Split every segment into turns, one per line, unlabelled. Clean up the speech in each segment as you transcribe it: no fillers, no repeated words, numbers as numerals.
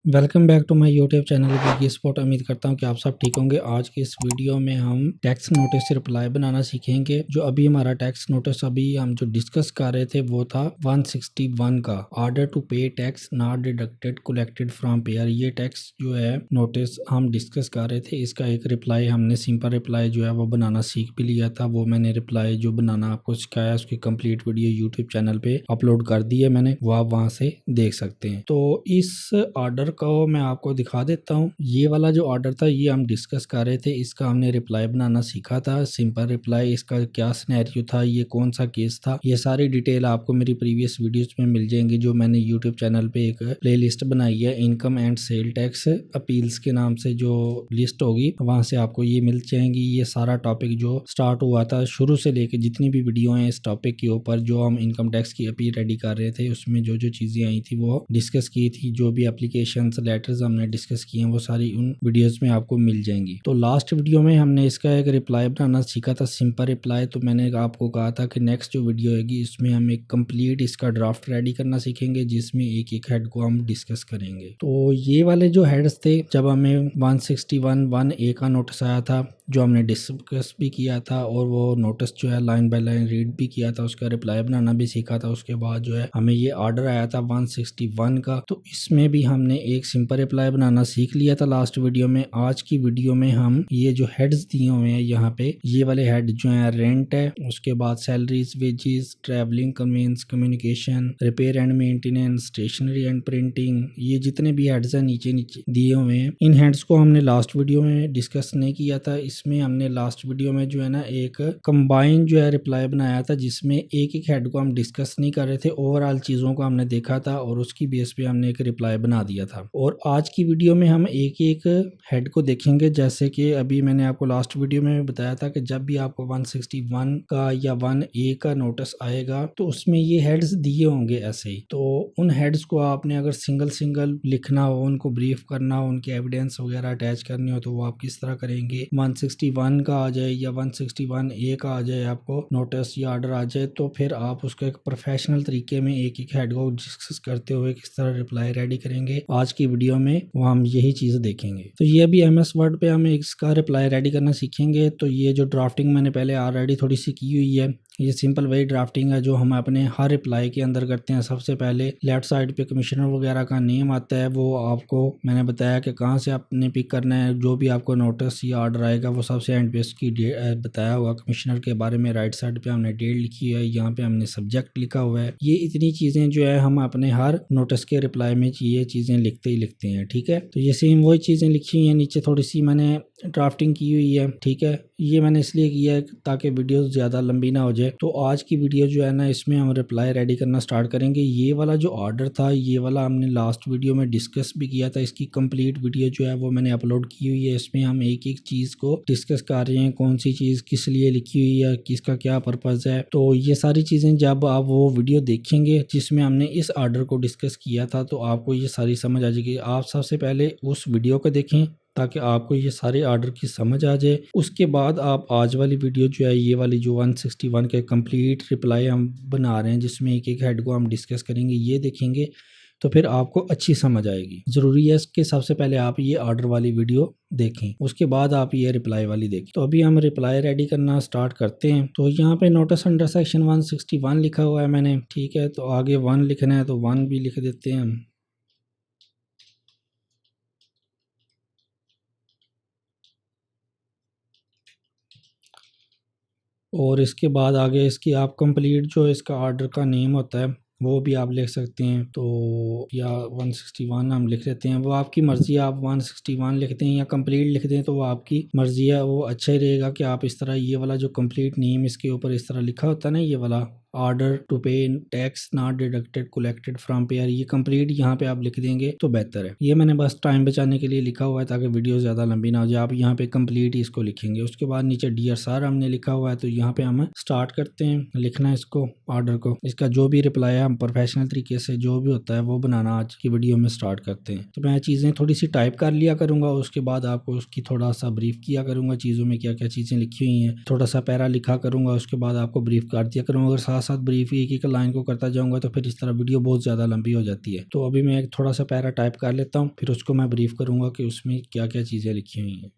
Welcome back to my YouTube channel Biggie Spot. उम्मीद करता हूं कि आप सब ठीक होंगे। आज की इस वीडियो में हम टैक्स नोटिस से रिप्लाई बनाना सीखेंगे। जो अभी हमारा टैक्स नोटिस अभी हम जो डिस्कस कर रहे थे वो था 161 का, ऑर्डर टू पे tax not deducted collected from pair. ये टैक्स जो है नोटिस हम डिस्कस कर रहे थे, इसका एक रिप्लाई हमने सिंपल रिप्लाई जो है वो बनाना सीख भी लिया था। वो मैंने रिप्लाई जो बनाना आपको सिखाया उसकी कंप्लीट वीडियो यूट्यूब चैनल पे अपलोड कर दी है मैंने, वो आप वहां से देख सकते हैं। तो इस ऑर्डर को मैं आपको दिखा देता हूँ। ये वाला जो ऑर्डर था ये हम डिस्कस कर रहे थे, इसका हमने रिप्लाई बनाना सीखा था, सिंपल रिप्लाई। इसका क्या सिनेरियो था, ये कौन सा केस था, ये सारी डिटेल आपको मेरी प्रीवियस वीडियोस में मिल जाएंगी। जो मैंने यूट्यूब चैनल पे एक प्लेलिस्ट बनाई है, income and sale tax appeals के नाम से जो लिस्ट होगी, वहां से आपको ये मिल जाएंगी। ये सारा टॉपिक जो स्टार्ट हुआ था शुरू से लेके जितनी भी वीडियो हैं इस टॉपिक के ऊपर, जो हम इनकम टैक्स की अपील रेडी कर रहे थे, उसमें जो जो चीजें आई थी वो डिस्कस की थी। जो भी एप्लीकेशन लेटर्स हमने डिस्कस किए हैं वो सारी उन वीडियोस में आपको मिल जाएंगी। तो लास्ट वीडियो में हमने इसका एक रिप्लाई बनाना सीखा था, सिंपल रिप्लाई। तो मैंने आपको कहा था कि नेक्स्ट जो वीडियो होगी इसमें हम एक कंप्लीट इसका ड्राफ्ट रेडी करना सीखेंगे, जिसमें एक एक हेड को हम डिस्कस करेंगे। तो ये वाले जो हेड्स थे, जब हमें 161(1)(a) का नोटिस आया था, जो हमने डिस्कस भी किया था, और वो नोटिस जो है लाइन बाय लाइन रीड भी किया था, उसका रिप्लाई बनाना भी सीखा था। उसके बाद जो है हमें ये ऑर्डर आया था 161 का, तो इसमें भी हमने एक सिंपल रिप्लाई बनाना सीख लिया था लास्ट वीडियो में। आज की वीडियो में हम ये जो हेड्स दिए हुए हैं यहाँ पे, ये वाले हेड जो है रेंट है, उसके बाद salaries, wages, travelling, conveyance, communication, repair and maintenance, stationery and printing, ये जितने भी हेड्स हैं नीचे नीचे दिए हुए हैं, इन हेड्स को हमने लास्ट वीडियो में डिस्कस नहीं किया था। इसमें हमने लास्ट वीडियो में जो है ना एक कंबाइन जो है रिप्लाई बनाया था, जिसमें एक एक हेड को हम डिस्कस नहीं कर रहे थे, ओवरऑल चीजों को हमने देखा था और उसकी बेस पे हमने एक रिप्लाई बना दिया था। और आज की वीडियो में हम एक एक हेड को देखेंगे। जैसे कि अभी मैंने आपको लास्ट वीडियो में बताया था कि जब भी आपको 161 का या 1A का नोटिस आएगा तो उसमें ये हेड्स दिए होंगे ऐसे ही। तो उन हेड्स को आपने अगर सिंगल सिंगल लिखना हो, उनको ब्रीफ करना हो, उनके एविडेंस वगैरह अटैच करनी हो, तो वो आप किस तरह करेंगे। 161 का आ जाए या 161A का आ जाए आपको नोटिस या ऑर्डर आ जाए, तो फिर आप उसको एक प्रोफेशनल तरीके में एक एक हेड को डिस्कस करते हुए किस तरह रिप्लाई रेडी करेंगे। आज की वीडियो में वो हम यही चीज देखेंगे। तो ये भी MS वर्ड पे हम इसका रिप्लाई रेडी करना सीखेंगे। तो ये जो ड्राफ्टिंग मैंने पहले ऑलरेडी थोड़ी सी की हुई है, ये सिंपल वही ड्राफ्टिंग है जो हम अपने हर रिप्लाई के अंदर करते हैं। सबसे पहले लेफ्ट साइड पे कमिश्नर वगैरह का नेम आता है, वो आपको मैंने बताया कि कहाँ से आपने पिक करना है। जो भी आपको नोटिस या ऑर्डर आएगा वो सबसे एंड पे उसकी बताया हुआ कमिश्नर के बारे में। राइट साइड पे हमने डेट लिखी है, यहाँ पे हमने सब्जेक्ट लिखा हुआ है। ये इतनी चीजें जो है हम अपने हर नोटिस के रिप्लाई में ये चीजें लिखते ही लिखते हैं, ठीक है। तो ये सेम वही चीजें लिखी हुई है, नीचे थोड़ी सी मैंने ड्राफ्टिंग की हुई है, ठीक है। ये मैंने इसलिए किया है ताकि वीडियो ज़्यादा लंबी ना हो जाए। तो आज की वीडियो जो है ना, इसमें हम रिप्लाई रेडी करना स्टार्ट करेंगे। ये वाला जो ऑर्डर था, ये वाला हमने लास्ट वीडियो में डिस्कस भी किया था। इसकी कंप्लीट वीडियो जो है वो मैंने अपलोड की हुई है। इसमें हम एक एक चीज़ को डिस्कस कर रहे हैं, कौन सी चीज़ किस लिए लिखी हुई है, किसका क्या पर्पज़ है। तो ये सारी चीज़ें जब आप वो वीडियो देखेंगे जिसमें हमने इस ऑर्डर को डिस्कस किया था, तो आपको ये सारी समझ आ जाएगी। आप सबसे पहले उस वीडियो को देखें ताकि आपको ये सारे ऑर्डर की समझ आ जाए। उसके बाद आप आज वाली वीडियो जो है, ये वाली जो 161 के कंप्लीट रिप्लाई हम बना रहे हैं, जिसमें एक एक हेड को हम डिस्कस करेंगे, ये देखेंगे तो फिर आपको अच्छी समझ आएगी। ज़रूरी है कि सबसे पहले आप ये ऑर्डर वाली वीडियो देखें, उसके बाद आप ये रिप्लाई वाली देखें। तो अभी हम रिप्लाई रेडी करना स्टार्ट करते हैं। तो यहाँ पे नोटिस अंडर सेक्शन 161 लिखा हुआ है मैंने, ठीक है। तो आगे 1 लिखना है तो 1 भी लिख देते हैं हम। और इसके बाद आगे इसकी आप कंप्लीट जो इसका ऑर्डर का नेम होता है वो भी आप लिख सकते हैं। तो या 161 हम लिख लेते हैं, वो आपकी मर्ज़ी है। आप 161 लिखते हैं या कंप्लीट लिखते हैं तो वो आपकी मर्ज़ी है। वो अच्छा ही रहेगा कि आप इस तरह ये वाला जो कंप्लीट नेम इसके ऊपर इस तरह लिखा होता है ना, ये वाला ऑर्डर टू पे tax not deducted collected from pair, ये कंप्लीट यहाँ पे आप लिख देंगे तो बेहतर है। ये मैंने बस टाइम बचाने के लिए लिखा हुआ है ताकि वीडियो ज़्यादा लंबी ना हो जाए। आप यहाँ पे कंप्लीट इसको लिखेंगे। उसके बाद नीचे डियर सर हमने लिखा हुआ है, तो यहाँ पे हम स्टार्ट करते हैं लिखना इसको, ऑर्डर को। इसका जो भी रिप्लाई है हम प्रोफेशनल तरीके से जो भी होता है वो बनाना आज की वीडियो में स्टार्ट करते हैं। तो मैं चीज़ें थोड़ी सी टाइप कर लिया करूँगा, उसके बाद आपको उसकी थोड़ा सा ब्रीफ किया करूँगा, चीज़ों में क्या क्या चीज़ें लिखी हुई हैं, थोड़ा सा पैरा लिखा करूँगा, उसके बाद आपको ब्रीफ कर दिया करूँगा। अगर साथ साथ साथ ब्रीफ एक एक लाइन को करता जाऊंगा तो फिर इस तरह वीडियो बहुत ज़्यादा लंबी हो जाती है। तो अभी मैं एक थोड़ा सा पैरा टाइप कर लेता हूँ, फिर उसको मैं ब्रीफ करूँगा कि उसमें क्या क्या चीज़ें लिखी हुई हैं।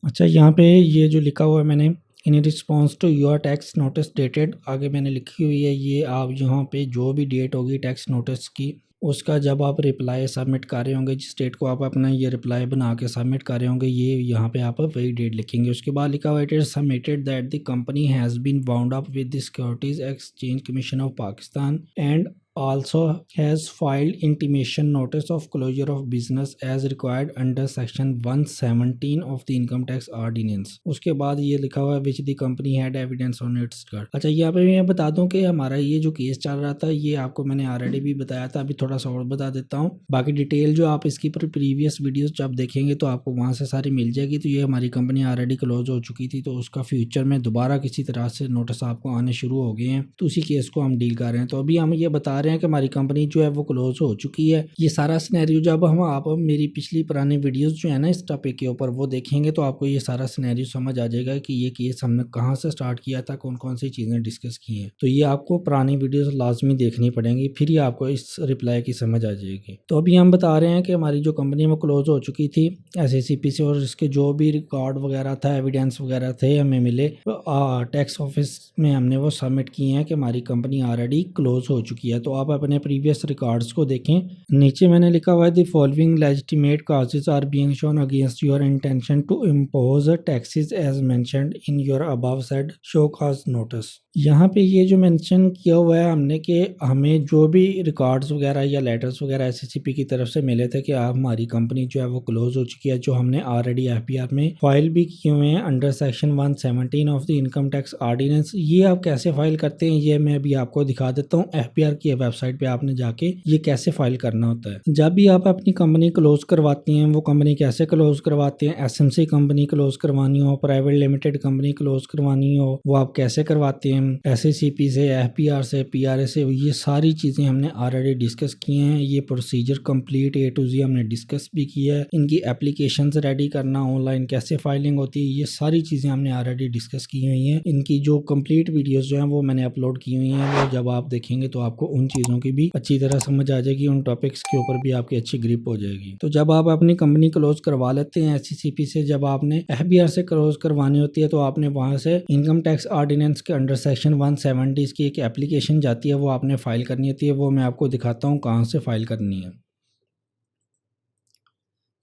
अच्छा, यहाँ पे ये जो लिखा हुआ है मैंने, in response to your tax notice dated, आगे मैंने लिखी हुई है, ये आप यहाँ पे जो भी डेट होगी टैक्स नोटिस की, उसका जब आप रिप्लाई सबमिट कर रहे होंगे, जिस डेट को आप अपना ये रिप्लाई बना के सबमिट कर रहे होंगे, ये यहाँ पे आप वही डेट लिखेंगे। उसके बाद लिखा हुआ it is submitted that the company has been bound up with the securities exchange commission of Pakistan and also has filed intimation notice of closure of business as required under section 117 of the income tax ordinance। उसके बाद ये लिखा हुआ है which the company had evidence on its card। अच्छा, यहाँ पे मैं बता दूं कि हमारा ये जो केस चल रहा था ये आपको मैंने ऑलरेडी भी बताया था, अभी थोड़ा सा और बता देता हूँ। बाकी डिटेल जो आप इसकी प्रीवियस वीडियोस जब देखेंगे तो आपको वहाँ से सारी मिल जाएगी। तो ये हमारी कंपनी ऑलरेडी क्लोज हो चुकी थी, तो उसका फ्यूचर में दोबारा किसी तरह से नोटिस आपको आने शुरू हो गए हैं, तो उसी केस को हम डील कर रहे हैं। तो अभी हम ये बता रहे हैं कि हमारी कंपनी जो है वो क्लोज हो चुकी है। ये सारा सिनेरियो जब हम आप मेरी पिछली पुरानी वीडियोस जो है ना इस टॉपिक के ऊपर वो देखेंगे तो आपको ये सारा सिनेरियो समझ आ जाएगा कि ये केस हमने कहाँ से स्टार्ट किया था, कौन कौन सी चीज़ें डिस्कस की हैं। तो ये आपको पुरानी वीडियोस लाजमी देखनी पड़ेंगी, फिर ही आपको इस रिप्लाई की समझ आ जाएगी। तो अभी हम बता रहे हैं कि हमारी जो कंपनी वो क्लोज हो चुकी थी SACP से, और इसके जो भी रिकॉर्ड वगैरह था, एविडेंस वगैरह थे हमें मिले, टैक्स ऑफिस में हमने वो सबमिट किए हैं कि हमारी कंपनी ऑलरेडी क्लोज हो चुकी है। तो आप अपने प्रीवियस रिकॉर्ड्स को देखें, नीचे मैंने लिखा हुआ है the following legitimate causes are being shown against your intention to impose taxes as mentioned in your above said show cause notice. यहाँ पे ये जो मेंशन किया हुआ है हमने कि हमें जो भी रिकॉर्ड्स वगैरह या लेटर्स वगैरह SACP की तरफ से मिले थे कि आप हमारी कंपनी जो है वो क्लोज हो चुकी है, जो हमने ऑलरेडी FBR में फाइल भी किए हुए हैं under section 117 of the income tax ordinance. ये आप कैसे फाइल करते हैं ये मैं अभी आपको दिखा देता हूँ। FBR की वेबसाइट पे आपने जाके ये कैसे फाइल करना होता है। जब भी आप अपनी कंपनी क्लोज करवाती हैं, वो कंपनी कैसे क्लोज करवाते हैं, SMC कंपनी क्लोज करवानी हो, प्राइवेट लिमिटेड कंपनी क्लोज करवानी हो, वो आप कैसे करवाते हैं, SACP से, FBR से, PRA से, ये सारी चीज़ें हमने ऑलरेडी डिस्कस की हैं। ये procedure complete A to Z हमने डिस्कस भी किया है। इनकी एप्लीकेशंस रेडी करना, ऑनलाइन कैसे फाइलिंग होती है, ये सारी चीज़ें हमने ऑलरेडी डिस्कस की हुई हैं। इनकी जो कंप्लीट वीडियोस जो हैं वो मैंने अपलोड की हुई हैं, वो जब आप देखेंगे तो आपको उन चीज़ों की भी अच्छी तरह समझ आ जाएगी, उन टॉपिक्स के ऊपर भी आपकी अच्छी ग्रिप हो जाएगी। तो जब आप अपनी कंपनी क्लोज करवा लेते हैं SACP से, जब आपने FBR से क्लोज करवानी होती है तो आपने वहाँ से इनकम टैक्स ऑर्डिनेंस के अंडर सेक्शन 170 की एक एप्लीकेशन जाती है, वो आपने फाइल करनी होती है। वो मैं आपको दिखाता हूँ कहाँ से फाइल करनी है।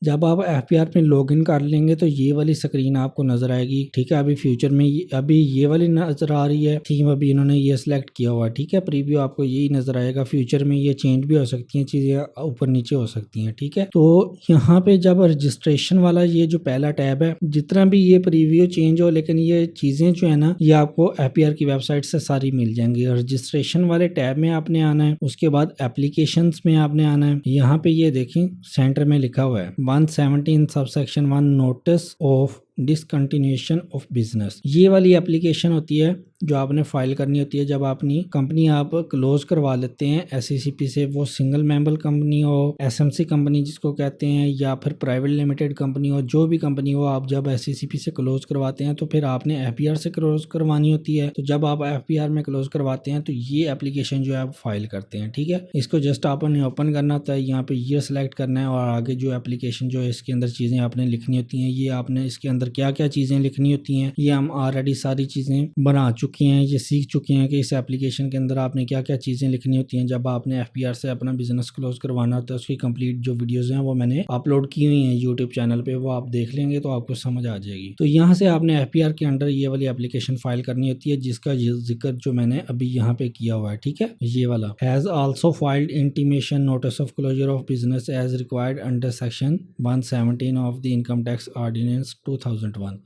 जब आप FBR में लॉगिन कर लेंगे तो ये वाली स्क्रीन आपको नजर आएगी, ठीक है। अभी फ्यूचर में अभी ये वाली नजर आ रही है थीम, अभी इन्होंने ये सिलेक्ट किया हुआ है, ठीक है। प्रीव्यू आपको यही नजर आएगा। फ्यूचर में ये चेंज भी हो सकती हैं, चीज़ें ऊपर नीचे हो सकती हैं, ठीक है। तो यहाँ पे जब रजिस्ट्रेशन वाला ये जो पहला टैब है, जितना भी ये प्रीव्यू चेंज हो, लेकिन ये चीज़ें जो है ना ये आपको FBR की वेबसाइट से सारी मिल जाएंगी। रजिस्ट्रेशन वाले टैब में आपने आना है, उसके बाद एप्लीकेशंस में आपने आना है। यहाँ पे ये देखें सेंटर में लिखा हुआ है 117 subsection 1 notice of discontinuation of business. ये वाली एप्लीकेशन होती है जो आपने फाइल करनी होती है जब अपनी कंपनी आप क्लोज करवा लेते हैं SACP से, वो सिंगल मेंबर कंपनी हो, SMC कंपनी जिसको कहते हैं, या फिर प्राइवेट लिमिटेड कंपनी हो, जो भी कंपनी हो, आप जब SACP से क्लोज करवाते हैं तो फिर आपने FBR से क्लोज करवानी होती है। तो जब आप FBR में क्लोज करवाते हैं तो ये एप्लीकेशन जो है आप फाइल करते हैं, ठीक है। इसको जस्ट आपने ओपन करना होता है, यहाँ पे ये सिलेक्ट करना है और आगे जो एप्लीकेशन जो है इसके अंदर चीज़ें आपने लिखनी होती हैं। ये आपने इसके अंदर क्या क्या चीज़ें लिखनी होती हैं ये हम ऑलरेडी सारी चीज़ें बना चुके हैं, ये सीख चुके हैं कि इस एप्लीकेशन के अंदर आपने क्या क्या चीज़ें लिखनी होती हैं। जब आपने FBR से अपना बिजनेस क्लोज करवाना होता है उसकी कंप्लीट जो वीडियोज़ हैं वो मैंने अपलोड की हुई हैं यूट्यूब चैनल पे, वो आप देख लेंगे तो आपको समझ आ जाएगी। तो यहाँ से आपने FBR के अंडर ये वाली एप्लीकेशन फाइल करनी होती है जिसका जिक्र जो मैंने अभी यहाँ पे किया हुआ है, ठीक है। ये वाला has also filed intimation notice of closure of business as required under section 117 of the income tax ordinance 2001।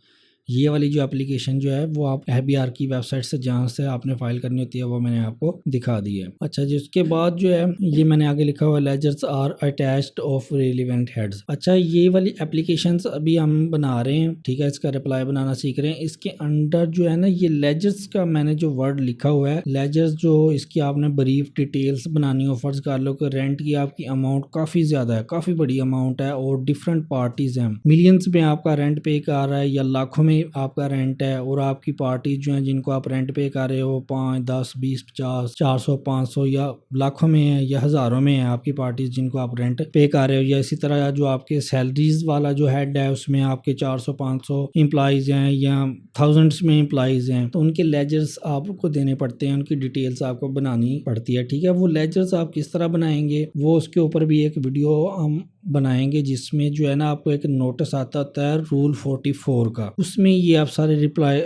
ये वाली जो एप्लीकेशन जो है वो आप FBR की वेबसाइट से जहाँ से आपने फाइल करनी होती है वो मैंने आपको दिखा दी है। अच्छा जी, उसके बाद जो है ये मैंने आगे लिखा हुआ ledgers are attached of relevant heads. अच्छा, ये वाली एप्लीकेशंस अभी हम बना रहे हैं, ठीक है, इसका रिप्लाई बनाना सीख रहे हैं। इसके अंडर जो है ना ये लेजर्स का मैंने जो वर्ड लिखा हुआ है, लेजर्स जो इसकी आपने ब्रीफ डिटेल्स बनानी हो, फर्ज कर लो कि रेंट की आपकी अमाउंट काफ़ी ज़्यादा है, काफ़ी बड़ी अमाउंट है और डिफरेंट पार्टीज हैं, मिलियंस में आपका रेंट पे कर रहा है या लाखों में आपका रेंट है, और आपकी पार्टी जो है जिनको आप रेंट पे कर रहे हो 5, 10, 20, 50, 400, 500 या लाखों में है या हज़ारों में है आपकी पार्टीज जिनको आप रेंट पे कर रहे हो, या इसी तरह जो आपके सैलरीज वाला जो हेड है उसमें आपके 400, 500 एम्प्लॉइज हैं या थाउजेंड्स में एम्प्लॉइज हैं, तो उनके लेजर्स आपको देने पड़ते हैं, उनकी डिटेल्स आपको बनानी पड़ती है, ठीक है। वो लेजर्स आप किस तरह बनाएंगे वो उसके ऊपर भी एक वीडियो हम बनाएंगे जिसमें जो है ना आपको एक नोटिस आता होता है रूल 44 का, उसमें ये आप सारे रिप्लाई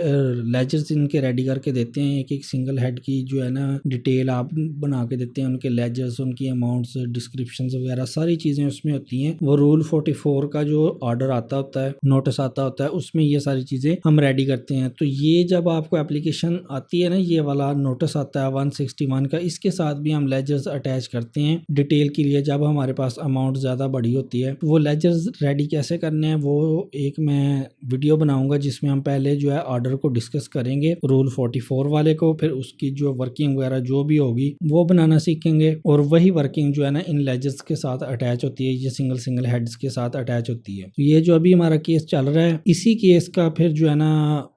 लेजर्स इनके रेडी करके देते हैं, एक एक सिंगल हेड की जो है ना डिटेल आप बना के देते हैं, उनके लेजर्स, उनकी अमाउंट्स, डिस्क्रिप्शंस वगैरह सारी चीज़ें उसमें होती हैं। वो रूल 44 का जो ऑर्डर आता होता है, नोटिस आता होता है, उसमें ये सारी चीज़ें हम रेडी करते हैं। तो ये जब आपको एप्लीकेशन आती है ना, ये वाला नोटिस आता है 161 का, इसके साथ भी हम लेजर्स अटैच करते हैं डिटेल के लिए। जब हमारे पास अमाउंट ज़्यादा बड़ी बड़ी होती है। वो लेजर्स रेडी कैसे करने हैं वो एक मैं वीडियो बनाऊंगा जिसमें हम पहले जो है ऑर्डर को डिस्कस करेंगे, रूल 44 वाले को, फिर उसकी जो वर्किंग वगैरह जो भी होगी वो बनाना सीखेंगे। और वही वर्किंग जो है ना इन लेजर्स के साथ अटैच होती है, ये सिंगल सिंगल हेड्स के साथ अटैच होती है। तो ये जो अभी हमारा केस चल रहा है, इसी केस का फिर जो है ना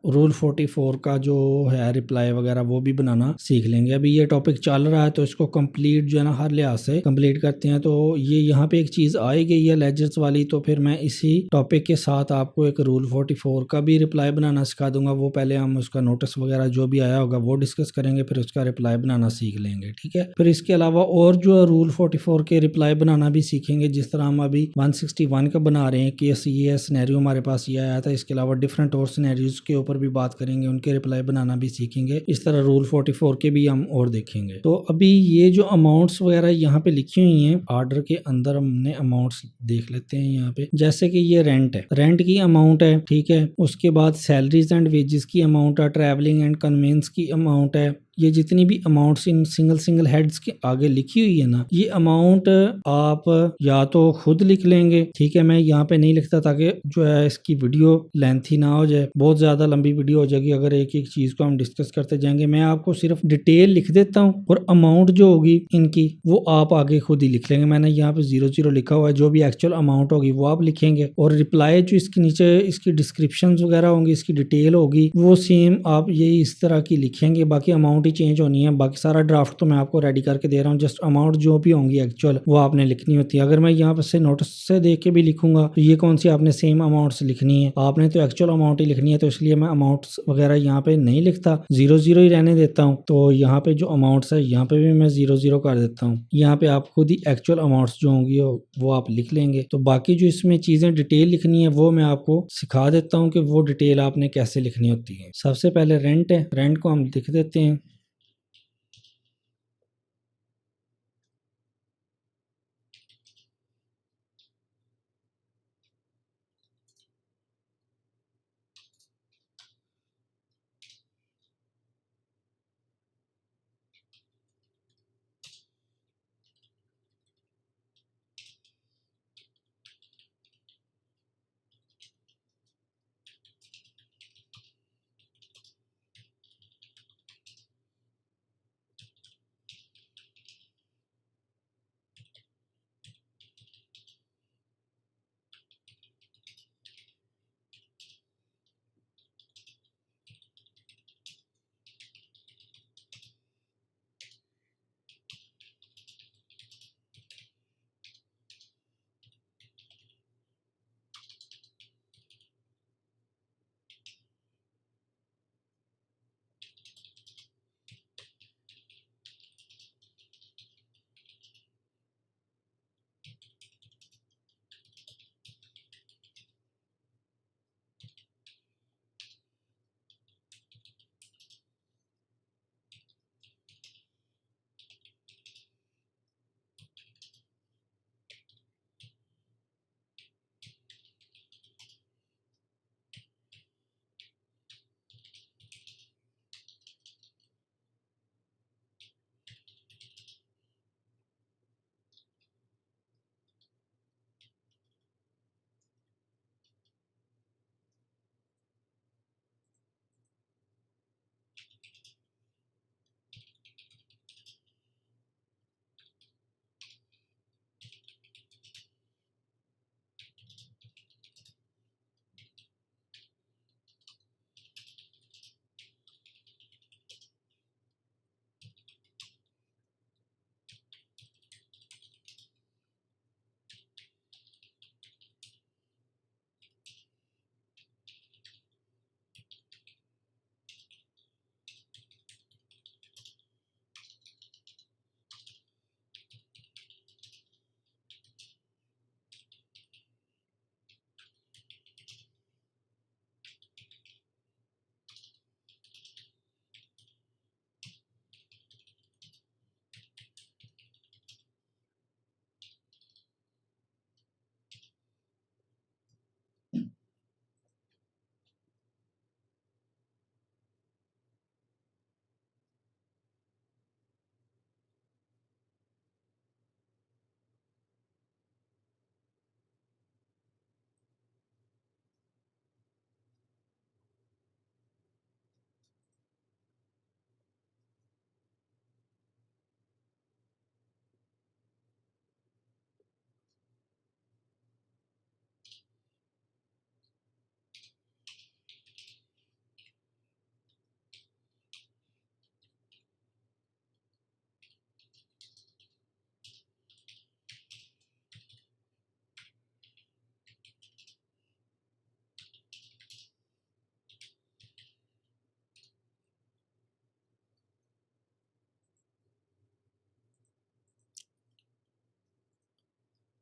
रूल 44 का जो है रिप्लाई वगैरह वो भी बनाना सीख लेंगे। अभी ये टॉपिक चल रहा है तो इसको कंप्लीट जो है ना हर लिहाज से कंप्लीट करते हैं। तो ये यहाँ पे एक चीज आई गई है लेजर्स वाली, तो फिर मैं इसी टॉपिक के साथ आपको एक रूल 44 का भी रिप्लाई बनाना सिखा दूंगा। वो पहले हम उसका नोटिस वगैरह जो भी आया होगा वो डिस्कस करेंगे, फिर उसका रिप्लाई बनाना सीख लेंगे, ठीक है। फिर इसके अलावा और जो रूल 44 के रिप्लाई बनाना भी सीखेंगे, जिस तरह हम अभी 161 का बना रहे हैं, केस ये सिनेरियो हमारे पास ये आया था। इसके अलावा डिफरेंट और सिनेरियोज के ऊपर भी बात करेंगे, उनके रिप्लाई बनाना भी सीखेंगे। इस तरह रूल 44 के भी हम और देखेंगे। तो अभी ये जो अमाउंट्स वगैरह यहाँ पे लिखी हुई हैं ऑर्डर के अंदर, हमने अमाउंट्स देख लेते हैं यहाँ पे। जैसे कि ये रेंट है, रेंट की अमाउंट है, ठीक है। उसके बाद सैलरीज एंड वेजेस की अमाउंट है, ट्रैवलिंग एंड कन्वेंस की अमाउंट है। ये जितनी भी amounts in single single heads के आगे लिखी हुई है ना, ये अमाउंट आप या तो खुद लिख लेंगे, ठीक है। मैं यहाँ पे नहीं लिखता ताकि जो है इसकी वीडियो लेंथी ना हो जाए, बहुत ज्यादा लंबी वीडियो हो जाएगी अगर एक एक चीज को हम डिस्कस करते जाएंगे। मैं आपको सिर्फ डिटेल लिख देता हूँ और अमाउंट जो होगी इनकी वो आप आगे खुद ही लिख लेंगे। मैंने यहाँ पे 00 लिखा हुआ है, जो भी एक्चुअल अमाउंट होगी वो आप लिखेंगे, और रिप्लाई जो इसके नीचे इसकी डिस्क्रिप्शन वगैरह होंगी, इसकी डिटेल होगी, वो सेम आप यही इस तरह की लिखेंगे। बाकी अमाउंट ही चेंज होनी है, बाकी सारा ड्राफ्ट तो मैं आपको रेडी करके दे रहा हूँ। जस्ट अमाउंट जो भी होंगी एक्चुअल वो आपने लिखनी होती है। अगर मैं यहाँ पर से नोटिस से देख के भी लिखूंगा तो ये कौन सी आपने सेम अमाउंट्स लिखनी है, आपने तो एक्चुअल अमाउंट ही लिखनी है। तो इसलिए मैं अमाउंट्स वगैरह यहाँ पे नहीं लिखता, 00 ही रहने देता हूँ। तो यहाँ पे जो अमाउंट्स है यहाँ पे भी मैं 00 कर देता हूँ। यहाँ पे आप खुद ही एक्चुअल अमाउंट्स जो होंगी वो आप लिख लेंगे। तो बाकी जो इसमें चीजें डिटेल लिखनी है वो मैं आपको सिखा देता हूँ कि वो डिटेल आपने कैसे लिखनी होती है। सबसे पहले रेंट है, रेंट को हम लिख देते हैं।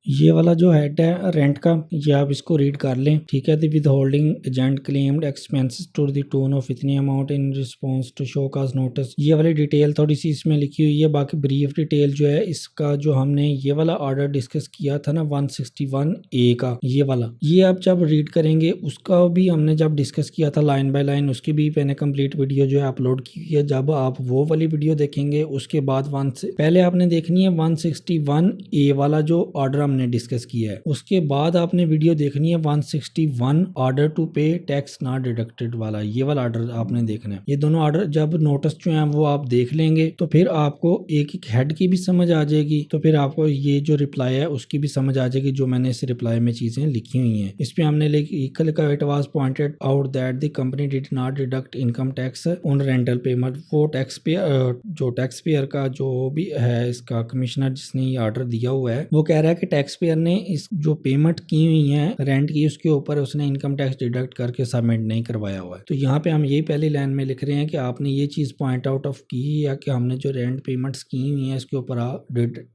ये वाला जो हेड है रेंट का, ये आप इसको रीड कर लें, ठीक है। The withholding agent claimed expenses to the tune of इतनी amount in response to show cause notice. ये वाली डिटेल थोड़ी सी इसमें लिखी हुई है। बाकी ब्रीफ डिटेल जो है इसका, जो हमने ये वाला ऑर्डर डिस्कस किया था ना 161A का, ये वाला, ये आप जब रीड करेंगे उसका भी हमने जब डिस्कस किया था लाइन बाय लाइन, उसकी भी मैंने कंप्लीट वीडियो जो है अपलोड की हुई है। जब आप वो वाली वीडियो देखेंगे उसके बाद पहले आपने देखनी है 161A वाला जो ऑर्डर हमने डिस्कस किया है, उसके बाद आपने वीडियो देखनी है 161 ऑर्डर टू पे टैक्स नॉट डिडक्टेड वाला, ये वाला ऑर्डर आपने देखना है। ये दोनों ऑर्डर जब नोटिस जो है वो आप देख लेंगे तो फिर आपको एक एक हेड की भी समझ आ जाएगी, तो फिर आपको ये जो रिप्लाई है उसकी भी समझ आ जाएगी जो मैंने इस रिप्लाई में चीजें लिखी हुई हैं। इस पे हमने लिखा it was pointed out that the company did not deduct income tax on rental payment. वो टैक्स पेयर, जो टैक्स पेयर का जो भी है इसका कमिश्नर जिसने ये ऑर्डर दिया हुआ है, वो कह रहा है कि टैक्स पेयर ने इस जो पेमेंट की हुई है रेंट की, उसके ऊपर उसने इनकम टैक्स डिडक्ट करके सबमिट नहीं करवाया हुआ है। तो यहाँ पे हम यही पहली लाइन में लिख रहे हैं कि आपने ये चीज पॉइंट आउट ऑफ की या कि हमने जो रेंट पेमेंट्स की हुई है इसके ऊपर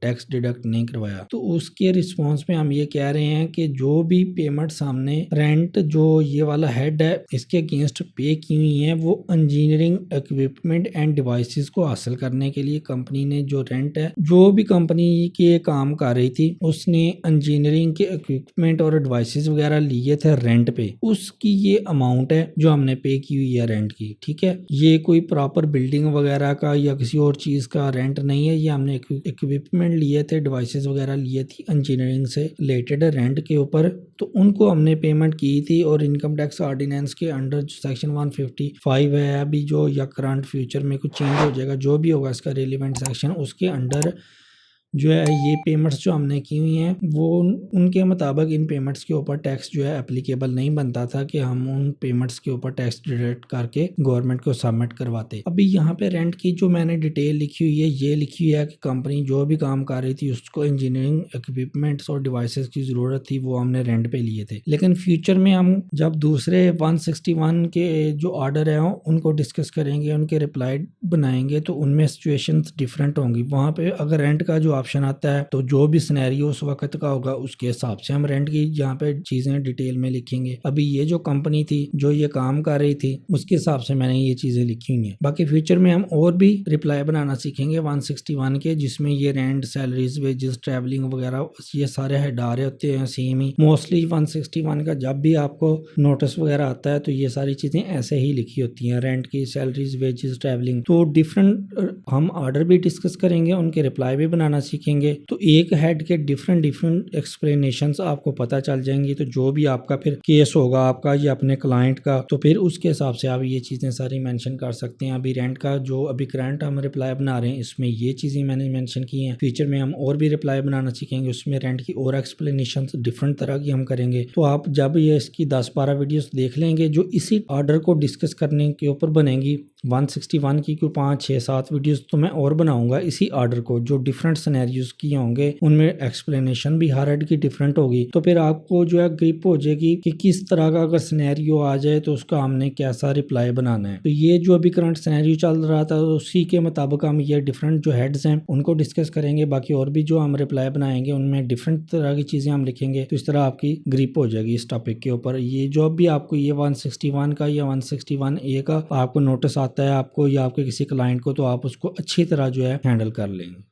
टैक्स डिडक्ट नहीं करवाया। तो उसके रिस्पॉन्स में हम ये कह रहे हैं कि जो भी पेमेंट सामने रेंट जो ये वाला हेड है इसके अगेंस्ट पे की हुई है, वो इंजीनियरिंग इक्विपमेंट एंड डिवाइसेस को हासिल करने के लिए कंपनी ने जो रेंट है, जो भी कंपनी के काम कर रही थी उसने इंजीनियरिंग के इक्विपमेंट और डिवाइसेस वगैरह लिए थे रेंट पे, उसकी ये अमाउंट है जो हमने पे की हुई है रेंट की, ठीक है। ये कोई प्रॉपर बिल्डिंग वगैरह का या किसी और चीज का रेंट नहीं है, ये हमने इक्विपमेंट लिए थे, डिवाइसेस वगैरह लिए थी इंजीनियरिंग से रिलेटेड रेंट के ऊपर, तो उनको हमने पेमेंट की थी। और इनकम टैक्स ऑर्डिनेंस के अंडर सेक्शन 155 है अभी जो, या करंट फ्यूचर में कुछ चेंज हो जाएगा, जो भी होगा इसका रिलेवेंट सेक्शन, उसके अंडर जो है ये पेमेंट्स जो हमने की हुई हैं वो उनके मुताबिक इन पेमेंट्स के ऊपर टैक्स जो है एप्लीकेबल नहीं बनता था कि हम उन पेमेंट्स के ऊपर टैक्स डिडक्ट करके गवर्नमेंट को सबमिट करवाते। अभी यहाँ पे रेंट की जो मैंने डिटेल लिखी हुई है, ये लिखी हुई है कि कंपनी जो भी काम कर रही थी उसको इंजीनियरिंग इक्विपमेंट्स और डिवाइसेस की जरूरत थी, वो हमने रेंट पे लिए थे। लेकिन फ्यूचर में हम जब दूसरे 161 के जो ऑर्डर है उनको डिस्कस करेंगे, उनके रिप्लाई बनाएंगे, तो उनमें सिचुएशंस डिफरेंट होंगी। वहाँ पे अगर रेंट का जो ऑप्शन आता है तो जो भी सिनेरियो उस वक्त का होगा उसके हिसाब से हम रेंट की यहाँ पे चीजें डिटेल में लिखेंगे। अभी ये जो कंपनी थी जो ये काम कर रही थी उसके हिसाब से मैंने ये चीजें लिखी हुई हैं। बाकी फ्यूचर में हम और भी रिप्लाई बनाना सीखेंगे 161 के, जिसमें ये रेंट, सैलरीज, वेजेस, ट्रैवलिंग वगैरह ये सारे हेड आ रहे होते हैं सेम ही। मोस्टली 161 का जब भी आपको नोटिस वगैरह आता है तो ये सारी चीजें ऐसे ही लिखी होती हैं, रेंट की, सैलरीज, वेजेस, ट्रैवलिंग। तो डिफरेंट हम ऑर्डर भी डिस्कस करेंगे, उनके रिप्लाई भी बनाना सीखेंगे, तो एक हेड के डिफरेंट डिफरेंट एक्सप्लेनेशंस आपको पता चल जाएंगी। तो जो भी आपका फिर केस होगा आपका या अपने क्लाइंट का, तो फिर उसके हिसाब से आप ये चीजें सारी मेंशन कर सकते हैं। अभी रेंट का जो अभी करंट हम रिप्लाई बना रहे हैं इसमें ये चीजें मैंने मेंशन की हैं। फ्यूचर में हम और भी रिप्लाई बनाना सीखेंगे, उसमें रेंट की और एक्सप्लेनेशन डिफरेंट तरह की हम करेंगे। तो आप जब ये इसकी 10-12 वीडियोस देख लेंगे जो इसी ऑर्डर को डिस्कस करने के ऊपर बनेगी, 161 की कोई 5-6-7 वीडियोस तो मैं और बनाऊंगा इसी ऑर्डर को, जो डिफरेंट सिनेरियोस किए होंगे, उनमें एक्सप्लेनेशन भी हर हेड की डिफरेंट होगी। तो फिर आपको जो है ग्रिप हो जाएगी कि किस तरह का अगर सिनेरियो आ जाए तो उसका हमने कैसा रिप्लाई बनाना है। तो ये जो अभी करंट सिनेरियो चल रहा था उसी के मुताबिक हम ये डिफरेंट जो हेड्स हैं उनको डिस्कस करेंगे। बाकी और भी जो हम रिप्लाई बनाएंगे उनमें डिफरेंट तरह की चीजें हम लिखेंगे, तो इस तरह आपकी ग्रिप हो जाएगी इस टॉपिक के ऊपर। ये जो भी आपको ये 161 का या 161A का आपको नोटिस आता है आपको या आपके किसी क्लाइंट को, तो आप उसको अच्छी तरह जो है हैंडल कर लेंगे।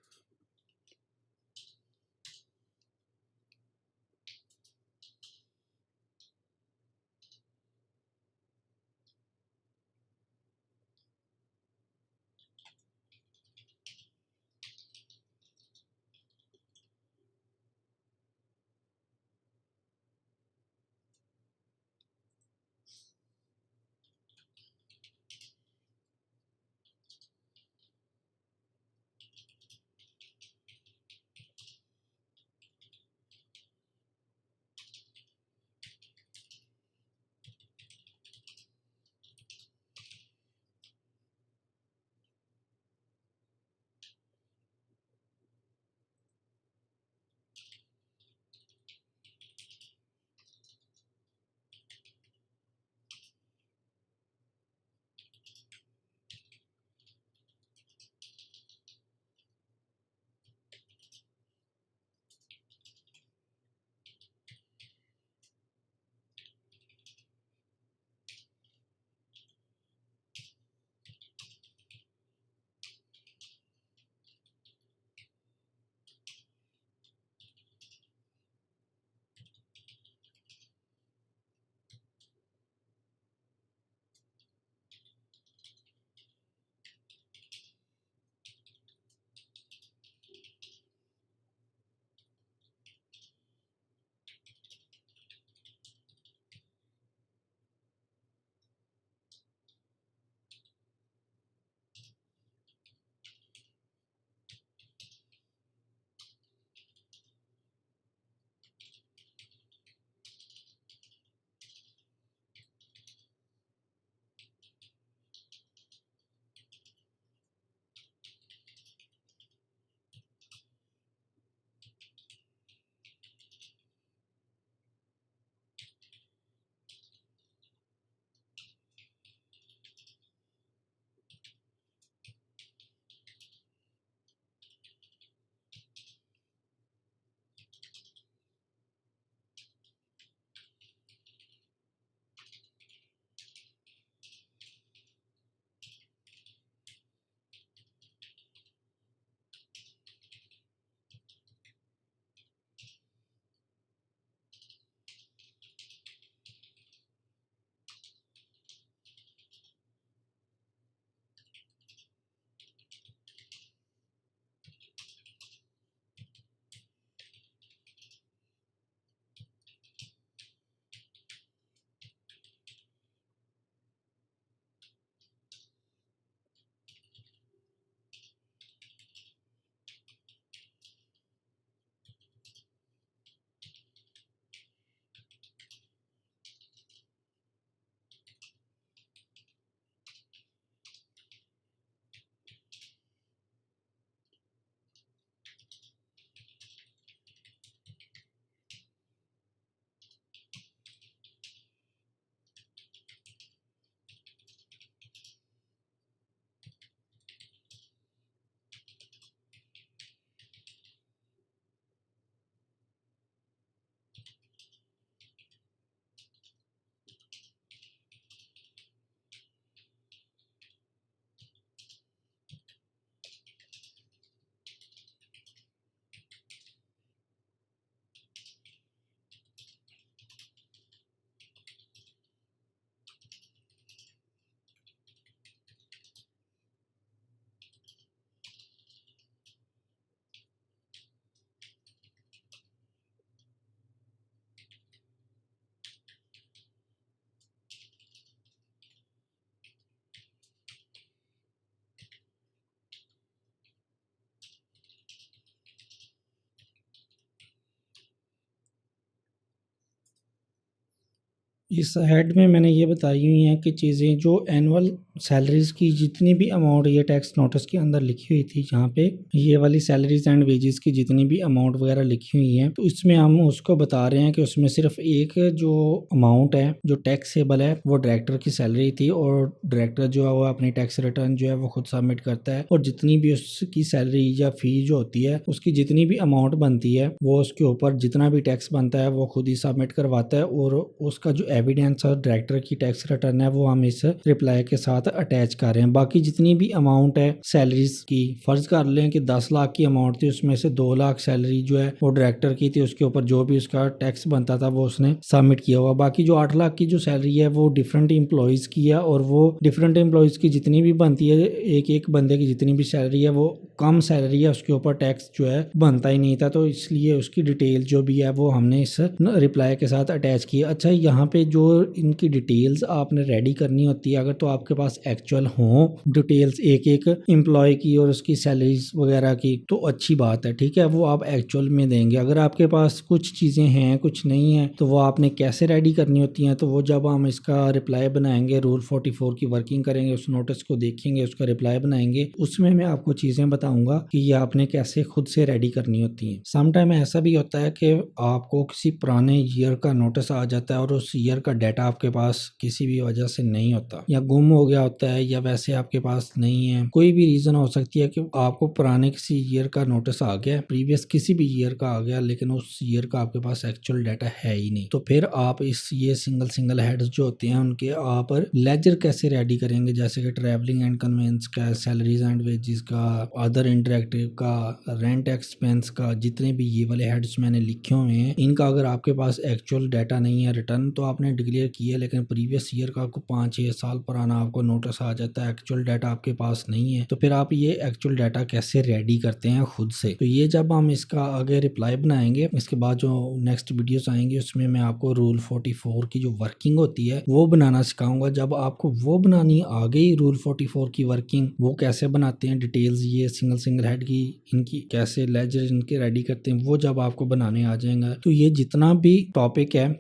इस हेड में मैंने ये बताई हुई हैं कि चीज़ें जो एनुअल सैलरीज की जितनी भी अमाउंट ये टैक्स नोटिस के अंदर लिखी हुई थी, जहाँ पे ये वाली सैलरीज एंड वेजेस की जितनी भी अमाउंट वगैरह लिखी हुई हैं, तो इसमें हम उसको बता रहे हैं कि उसमें सिर्फ एक जो अमाउंट है जो टैक्सेबल है वो डायरेक्टर की सैलरी थी, और डायरेक्टर जो है वो अपनी टैक्स रिटर्न जो है वो खुद सबमिट करता है, और जितनी भी उसकी सैलरी या फी जो होती है उसकी जितनी भी अमाउंट बनती है वो उसके ऊपर जितना भी टैक्स बनता है वो खुद ही सबमिट करवाता है, और उसका जो एविडेंस और डायरेक्टर की टैक्स रिटर्न है वो हम इस रिप्लाई के साथ अटैच कर रहे हैं। बाकी जितनी भी अमाउंट है सैलरीज की, फर्ज कर लें कि 10 लाख की अमाउंट थी, उसमें से 2 लाख सैलरी जो है वो डायरेक्टर की थी, उसके ऊपर जो भी उसका टैक्स बनता था वो उसने सबमिट किया हुआ। बाकी जो 8 लाख की जो सैलरी है वो डिफरेंट एम्प्लॉयज की है, और वो डिफरेंट एम्प्लॉयज की जितनी भी बनती है, एक एक बंदे की जितनी भी सैलरी है वो कम सैलरी है, उसके ऊपर टैक्स जो है बनता ही नहीं था, तो इसलिए उसकी डिटेल जो भी है वो हमने इस रिप्लाई के साथ अटैच की है। अच्छा, यहाँ पे जो इनकी डिटेल्स आपने रेडी करनी होती है, अगर तो आपके पास एक्चुअल हो डिटेल्स एक एक एम्प्लॉय की और उसकी सैलरीज वगैरह की, तो अच्छी बात है, ठीक है, वो आप एक्चुअल में देंगे। अगर आपके पास कुछ चीज़ें हैं कुछ नहीं है, तो वो आपने कैसे रेडी करनी होती हैं, तो वो जब हम इसका रिप्लाई बनाएंगे, रूल 44 की वर्किंग करेंगे, उस नोटिस को देखेंगे, उसका रिप्लाई बनाएंगे, उसमें मैं आपको चीज़ें बताऊंगा कि ये आपने कैसे खुद से रेडी करनी होती हैं। समटाइम ऐसा भी होता है कि आपको किसी पुराने ईयर का नोटिस आ जाता है और उस ईयर का डाटा आपके पास किसी भी वजह से नहीं होता, या गुम हो गया होता है, या वैसे आपके पास नहीं है, कोई भी रीज़न हो सकती है कि आपको पुराने किसी ईयर का नोटिस आ गया, प्रीवियस किसी भी ईयर का आ गया, लेकिन उस ईयर का आपके पास एक्चुअल डाटा है ही नहीं, तो फिर आप इस ये सिंगल हेड्स जो होते हैं उनके आप लेजर कैसे रेडी करेंगे, जैसे कि ट्रैवलिंग एंड कन्वेंस का, सैलरीज एंड वेजेस का, अदर इंटरेक्टिव का, रेंट एक्सपेंस का, जितने भी ये वाले हेड्स मैंने लिखे हुए हैं, इनका अगर आपके पास एक्चुअल डाटा नहीं है, रिटर्न तो आपने डिक्लेयर किया लेकिन प्रीवियस ईयर का आपको 5-6 साल पुराना आपको नोटिस आ जाता है, एक्चुअल डाटा आपके पास नहीं है, तो फिर आप ये एक्चुअल डाटा कैसे रेडी करते हैं खुद से। तो ये जब हम इसका आगे रिप्लाई बनाएंगे, इसके बाद जो नेक्स्ट वीडियोस आएंगी उसमें मैं आपको रूल 44 की जो वर्किंग होती है वो बनाना सिखाऊंगा। जब आपको वो बनानी आ गई रूल 44 की वर्किंग, वो कैसे बनाते हैं डिटेल्स, ये सिंगल हेड की इनकी कैसे लेजर इनके रेडी करते हैं, वो जब आपको बनाने आ जाएगा, तो ये जितना भी टॉपिक है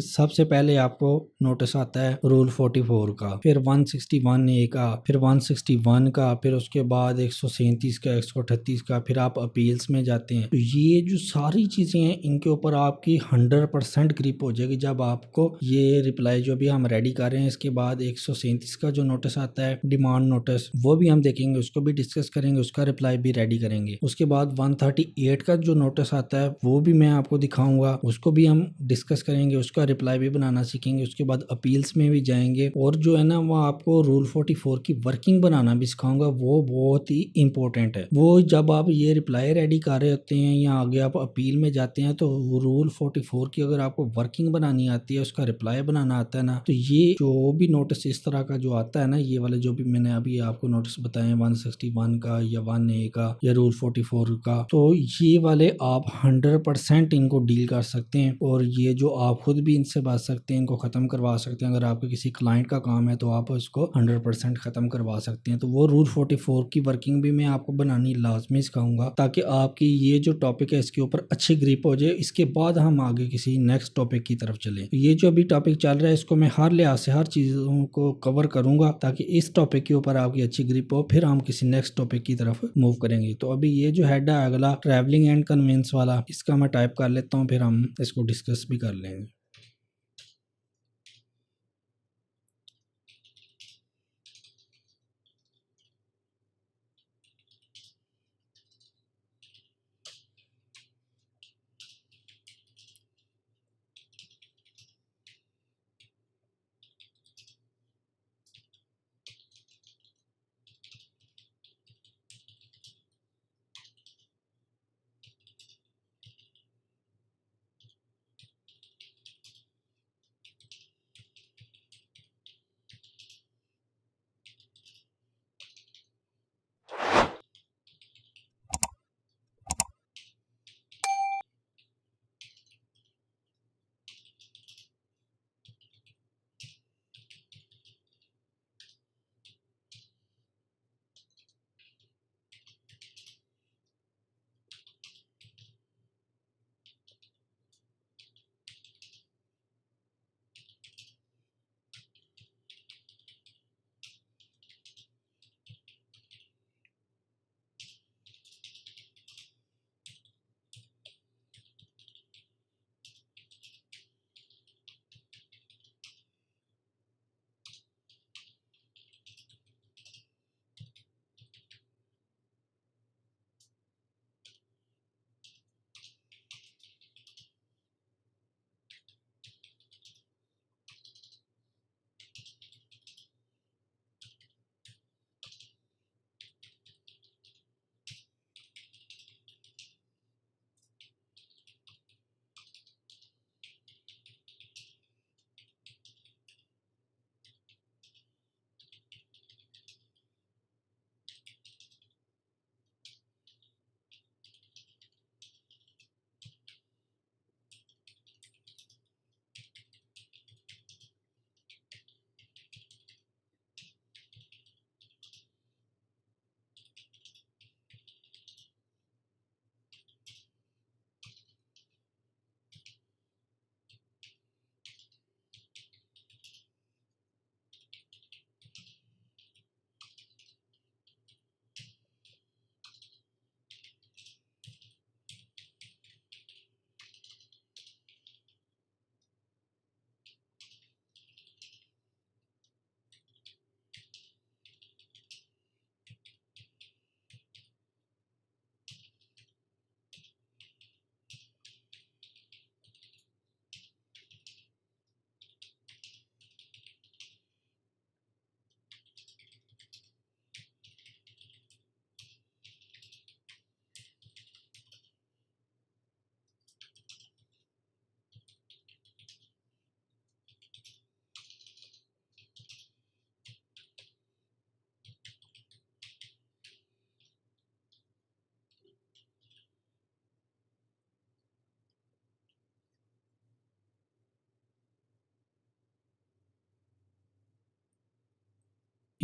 सबसे पहले आपको नोटिस आता है रूल 44 का, फिर 161A का, फिर 161 का, फिर उसके बाद 137 का, 138 का, फिर आप अपील्स में जाते हैं। तो ये जो सारी चीजें हैं इनके ऊपर आपकी 100% ग्रिप हो जाएगी जब आपको ये रिप्लाई जो भी हम रेडी कर रहे हैं। इसके बाद 137 का जो नोटिस आता है डिमांड नोटिस, वो भी हम देखेंगे, उसको भी डिस्कस करेंगे, उसका रिप्लाई भी रेडी करेंगे। उसके बाद 138 का जो नोटिस आता है वो भी मैं आपको दिखाऊंगा, उसको भी हम डिस्कस करेंगे, उसका रिप्लाई भी बनाना सीखेंगे। उसके बाद अपील्स में भी जाएंगे, और जो है ना वो आपको रूल 44 की वर्किंग बनाना भी सिखाऊंगा, वो बहुत ही इंपॉर्टेंट है। वो जब आप ये रिप्लाई रेडी कर रहे होते हैं या आगे आप अपील में जाते हैं, तो रूल 44 की अगर आपको वर्किंग बनानी आती है, उसका रिप्लाई बनाना आता है ना, तो ये जो भी नोटिस इस तरह का जो आता है ना, ये वाले जो भी मैंने अभी आपको नोटिस बताए 161 का या 1A का या रूल 44 का, तो ये वाले आप 100% इनको डील कर सकते हैं, और ये जो आप खुद भी इनसे बच सकते हैं, इनको खत्म करवा सकते हैं। अगर आपके किसी क्लाइंट का काम है तो आप उसको 100% खत्म करवा सकते हैं। तो वो रूल 44 की वर्किंग भी मैं आपको बनानी लाजमी सिखाऊंगा, ताकि आपकी ये जो टॉपिक है इसके ऊपर अच्छी ग्रिप हो जाए। इसके बाद हम आगे किसी नेक्स्ट टॉपिक की तरफ चलें। ये जो अभी टॉपिक चल रहा है इसको मैं हर लिहाज से हर चीज़ों को कवर करूंगा, ताकि इस टॉपिक के ऊपर आपकी अच्छी ग्रिप हो, फिर हम किसी नेक्स्ट टॉपिक की तरफ मूव करेंगे। तो अभी ये जो हेड है अगला ट्रैवलिंग एंड कन्वेंस वाला, इसका मैं टाइप कर लेता हूँ, फिर हम इसको डिस्कस भी कर लेंगे।